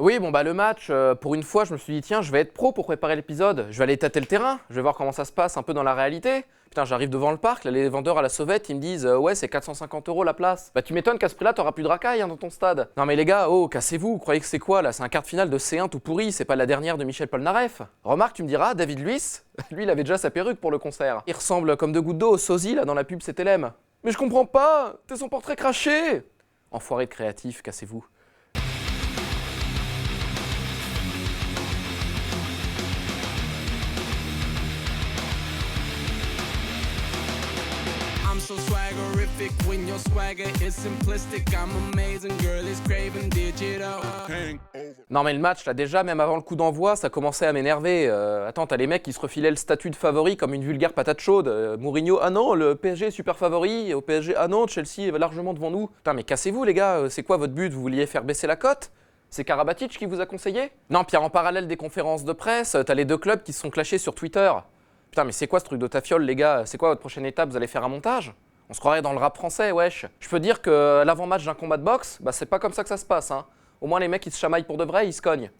Oui, bon bah le match, pour une fois, je me suis dit tiens, je vais être pro pour préparer l'épisode. Je vais aller tâter le terrain, je vais voir comment ça se passe un peu dans la réalité. Putain, j'arrive devant le parc, là, les vendeurs à la sauvette, ils me disent ouais, c'est 450 € la place. Bah tu m'étonnes qu'à ce prix-là, t'auras plus de racailles dans ton stade. Non mais les gars, oh, cassez-vous, vous croyez que c'est quoi là? C'est un quart de finale de C1 tout pourri, c'est pas la dernière de Michel Polnareff. Remarque, tu me diras, David Luiz, lui, il avait déjà sa perruque pour le concert. Il ressemble comme deux gouttes d'eau au sosie là dans la pub CTLM. Mais je comprends pas, t'es son portrait craché. Enfoiré de créatif, cassez-vous. I'm so swaggerific when your swagger is simplistic. I'm amazing, girl is craving digital. Non mais le match là déjà, même avant le coup d'envoi, ça commençait à m'énerver. Attends, t'as les mecs qui se refilaient le statut de favori comme une vulgaire patate chaude. Mourinho, ah non, le PSG est super favori. Au PSG, ah non, Chelsea est largement devant nous. Putain mais cassez-vous les gars, c'est quoi votre but? Vous vouliez faire baisser la cote? C'est Karabatic qui vous a conseillé? Non, Pierre, en parallèle des conférences de presse, t'as les deux clubs qui se sont clashés sur Twitter. Putain mais c'est quoi ce truc de tafiole les gars? C'est quoi votre prochaine étape? Vous allez faire un montage? On se croirait dans le rap français, wesh. Je peux dire que l'avant-match d'un combat de boxe, bah c'est pas comme ça que ça se passe, hein. Au moins les mecs ils se chamaillent pour de vrai, ils se cognent.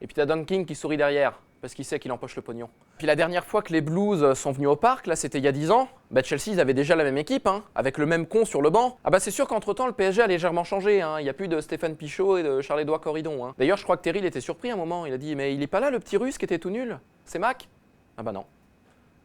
Et puis t'as Don King qui sourit derrière, parce qu'il sait qu'il empoche le pognon. Puis la dernière fois que les Blues sont venus au parc, là c'était il y a 10 ans, bah Chelsea ils avaient déjà la même équipe, hein, avec le même con sur le banc. Ah bah c'est sûr qu'entre temps le PSG a légèrement changé, hein. Il n'y a plus de Stéphane Pichot et de Charles-Édouard Corridon, hein. D'ailleurs je crois que Terry il était surpris à un moment, il a dit mais il est pas là le petit russe qui était tout nul? C'est Mac? Ah bah non.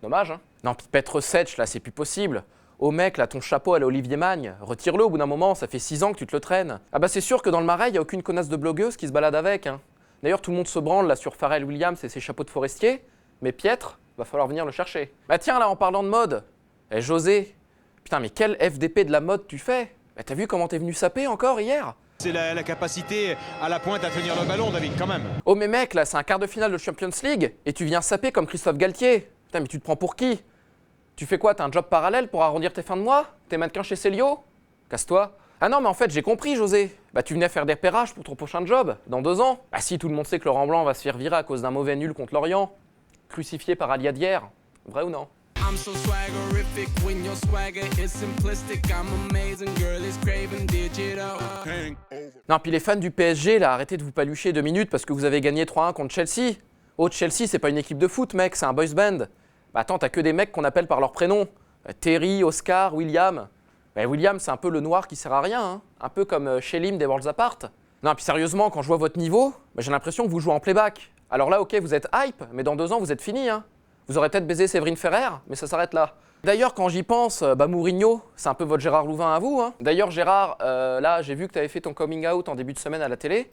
Dommage, hein. Non, puis Petr Sech, là c'est plus possible. Oh mec, là ton chapeau à l'Olivier Magne, retire-le au bout d'un moment, ça fait 6 ans que tu te le traînes. Ah bah c'est sûr que dans le Marais, il n'y a aucune connasse de blogueuse qui se balade avec, hein. D'ailleurs tout le monde se branle là sur Pharrell Williams et ses chapeaux de forestier, mais Pietre, va falloir venir le chercher. Bah tiens là en parlant de mode, José, putain mais quel FDP de la mode tu fais? Bah t'as vu comment t'es venu saper encore hier? C'est la capacité à la pointe à tenir le ballon, David, quand même. Oh mais mec, là c'est un quart de finale de Champions League et tu viens saper comme Christophe Galtier. Putain mais tu te prends pour qui? Tu fais quoi? T'as un job parallèle pour arrondir tes fins de mois? T'es mannequin chez Célio? Casse-toi. Ah non mais en fait j'ai compris José. Bah tu venais faire des repérages pour ton prochain job, dans 2 ans. Bah si tout le monde sait que Laurent Blanc va se faire virer à cause d'un mauvais nul contre Lorient. Crucifié par Alia d'hier. Vrai ou non? I'm so swaggerific when your swagger is simplistic. I'm amazing, girl is craving digital. Non puis les fans du PSG là, arrêtez de vous palucher 2 minutes parce que vous avez gagné 3-1 contre Chelsea. Oh Chelsea c'est pas une équipe de foot mec, c'est un boys band. Bah attends, t'as que des mecs qu'on appelle par leur prénom. Terry, Oscar, William. Bah William, c'est un peu le noir qui sert à rien, hein. Un peu comme Shelim des Worlds Apart. Non, puis sérieusement, quand je vois votre niveau, bah, j'ai l'impression que vous jouez en playback. Alors là, ok, vous êtes hype, mais dans 2 ans, vous êtes fini, hein. Vous aurez peut-être baisé Séverine Ferrer, mais ça s'arrête là. D'ailleurs, quand j'y pense, bah Mourinho, c'est un peu votre Gérard Louvain à vous, hein. D'ailleurs, Gérard, là, j'ai vu que t'avais fait ton coming out en début de semaine à la télé.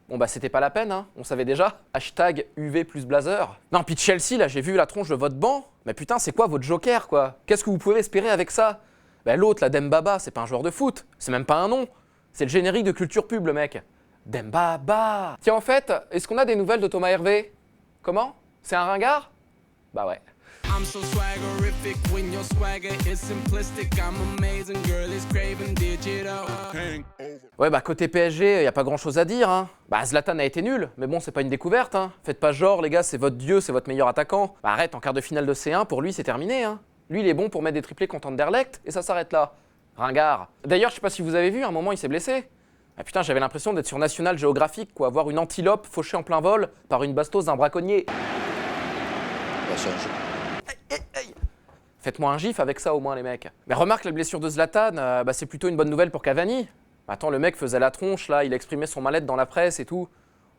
Bon bah c'était pas la peine, hein, on savait déjà. Hashtag UV plus blazer. Non, puis Chelsea, là, j'ai vu la tronche de votre banc. Mais putain, c'est quoi votre joker, quoi? Qu'est-ce que vous pouvez espérer avec ça? Bah l'autre, la Dembaba, c'est pas un joueur de foot. C'est même pas un nom. C'est le générique de Culture Pub, le mec. Dembaba. Tiens, en fait, est-ce qu'on a des nouvelles de Thomas Hervé? Comment? C'est un ringard? Bah ouais. I'm so swaggerific when your swagger is simplistic. I'm amazing, girl is craving digital. Ouais bah côté PSG, y a pas grand chose à dire, hein. Bah Zlatan a été nul, mais bon c'est pas une découverte, hein. Faites pas genre les gars, c'est votre dieu, c'est votre meilleur attaquant. Bah arrête, en quart de finale de C1, pour lui c'est terminé, hein. Lui il est bon pour mettre des triplés contre Anderlecht, et ça s'arrête là. Ringard. D'ailleurs je sais pas si vous avez vu, à un moment il s'est blessé. Ah putain j'avais l'impression d'être sur National Geographic, quoi, voir une antilope fauchée en plein vol par une bastos d'un braconnier. Faites-moi un gif avec ça au moins les mecs. Mais remarque la blessure de Zlatan, bah c'est plutôt une bonne nouvelle pour Cavani. Attends, le mec faisait la tronche là, il exprimait son mal-être dans la presse et tout.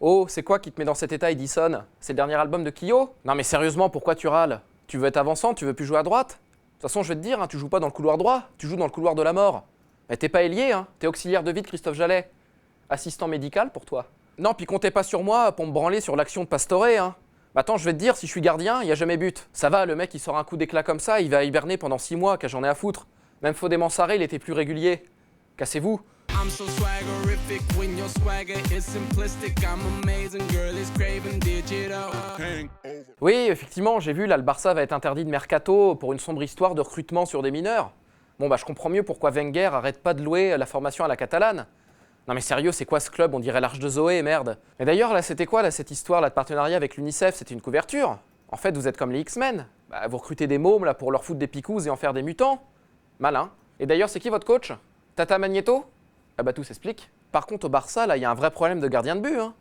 Oh, c'est quoi qui te met dans cet état Edison? C'est le dernier album de Kyo? Non mais sérieusement, pourquoi tu râles? Tu veux être avançant, tu veux plus jouer à droite? De toute façon je vais te dire, hein, tu joues pas dans le couloir droit, tu joues dans le couloir de la mort. Mais t'es pas ailier, hein, t'es auxiliaire de vie de Christophe Jallet. Assistant médical pour toi. Non, puis comptez pas sur moi pour me branler sur l'action de Pastore, hein. Attends, je vais te dire, si je suis gardien, il n'y a jamais but. Ça va, le mec, il sort un coup d'éclat comme ça, il va hiberner pendant 6 mois, car j'en ai à foutre. Même Fodé Mansaré, il était plus régulier. Cassez-vous. I'm so swaggerific when your swagger is simplistic. I'm amazing, girl is craving digital. Oui, effectivement, j'ai vu, là, le Barça va être interdit de mercato pour une sombre histoire de recrutement sur des mineurs. Bon, bah, je comprends mieux pourquoi Wenger arrête pas de louer la formation à la catalane. Non mais sérieux, c'est quoi ce club? On dirait l'Arche de Zoé, merde. Mais d'ailleurs, là, c'était quoi, là, cette histoire là, de partenariat avec l'UNICEF? C'était une couverture? En fait, vous êtes comme les X-Men. Bah, vous recrutez des mômes là, pour leur foutre des picouses et en faire des mutants. Malin. Et d'ailleurs, c'est qui votre coach? Tata Magneto? Ah bah tout s'explique. Par contre, au Barça, là, il y a un vrai problème de gardien de but, hein.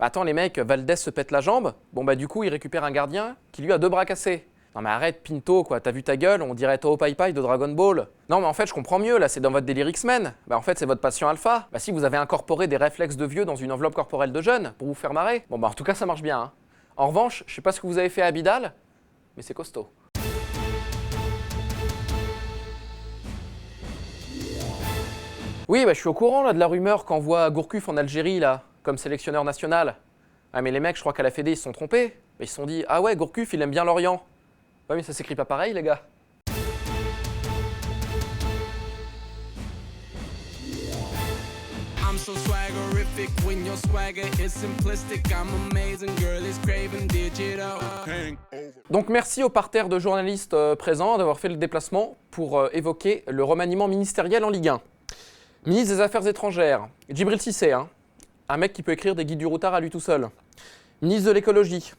Bah attends les mecs, Valdez se pète la jambe, bon bah du coup il récupère un gardien qui lui a 2 bras cassés. Non mais arrête Pinto quoi, t'as vu ta gueule, on dirait Toho Pai Pai de Dragon Ball. Non mais en fait je comprends mieux, là c'est dans votre délire X-Men. Bah en fait c'est votre patient alpha. Bah si vous avez incorporé des réflexes de vieux dans une enveloppe corporelle de jeune, pour vous faire marrer. Bon bah en tout cas ça marche bien. Hein. En revanche, je sais pas ce que vous avez fait à Abidal, mais c'est costaud. Oui bah je suis au courant là de la rumeur qu'envoie Gourcuff en Algérie là, comme sélectionneur national. Ah mais les mecs je crois qu'à la Fédé ils se sont trompés. Ils se sont dit, ah ouais Gourcuff il aime bien l'Orient. Ouais mais ça s'écrit pas pareil les gars. I'm so swaggerific when your swagger is simplistic. I'm amazing, girl is craving digital. Donc merci au parterre de journalistes présents d'avoir fait le déplacement pour évoquer le remaniement ministériel en Ligue 1. Ministre des Affaires étrangères, Djibril Cissé, hein, un mec qui peut écrire des guides du routard à lui tout seul. Ministre de l'écologie,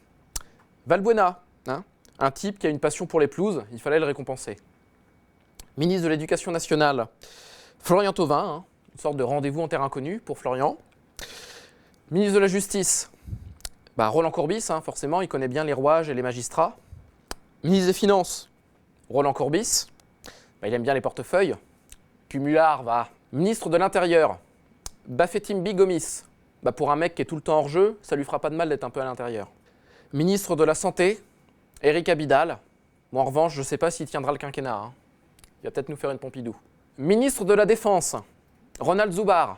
Valbuena, hein, un type qui a une passion pour les pelouses, il fallait le récompenser. Ministre de l'Éducation nationale, Florian Thauvin, hein, une sorte de rendez-vous en terre inconnue pour Florian. Ministre de la Justice, bah Roland Courbis, hein, forcément, il connaît bien les rouages et les magistrats. Ministre des Finances, Roland Courbis, bah, il aime bien les portefeuilles. Cumulard, va. Ministre de l'Intérieur, Bafetim Bigomis, bah, pour un mec qui est tout le temps hors jeu, ça lui fera pas de mal d'être un peu à l'intérieur. Ministre de la Santé, Eric Abidal. Bon, en revanche, je ne sais pas s'il tiendra le quinquennat. Hein. Il va peut-être nous faire une Pompidou. Ministre de la Défense, Ronald Zoubar.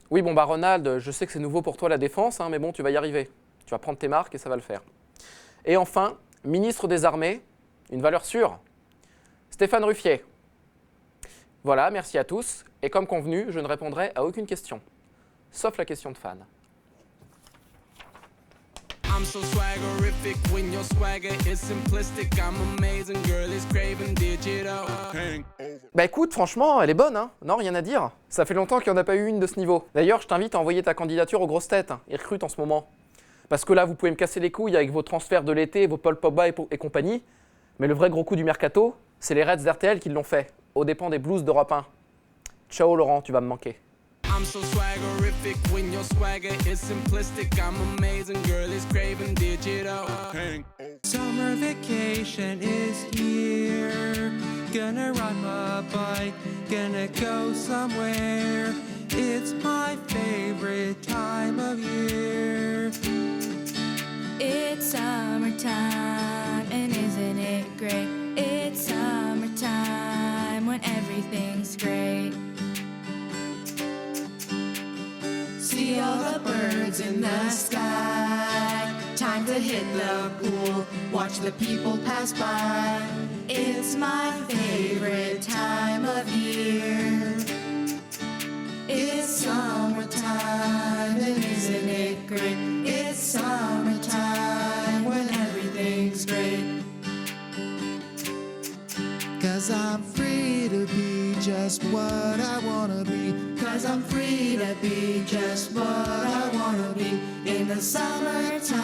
Oui, bon, bah Ronald, je sais que c'est nouveau pour toi la défense, hein, mais bon, tu vas y arriver. Tu vas prendre tes marques et ça va le faire. Et enfin, ministre des Armées, une valeur sûre, Stéphane Ruffier. Voilà, merci à tous. Et comme convenu, je ne répondrai à aucune question, sauf la question de fan. I'm so swaggerific when your swagger is simplistic. I'm amazing, girl is craving digital. Bah écoute, franchement, elle est bonne, hein. Non, rien à dire. Ça fait longtemps qu'il n'y en a pas eu une de ce niveau. D'ailleurs, je t'invite à envoyer ta candidature aux grosses têtes. Hein. Ils recrutent en ce moment. Parce que là, vous pouvez me casser les couilles avec vos transferts de l'été, vos Paul Pogba et compagnie. Mais le vrai gros coup du mercato, c'est les Reds d'RTL qui l'ont fait, aux dépens des Blues d'Europe 1. Ciao Laurent, tu vas me manquer. I'm so swaggerific when your swagger is simplistic. I'm amazing, girl is craving digital. Summer vacation is here. Gonna ride my bike, gonna go somewhere. It's my favorite time of year. It's summertime, and isn't it great? It's summertime when everything's great. See all the birds in the sky. Time to hit the pool, watch the people pass by. It's my favorite time of year. It's summertime, and isn't it great? It's summertime when everything's great. 'Cause I'm free to be just what I wanna be. 'Cause I'm free to be just what I wanna be in the summertime.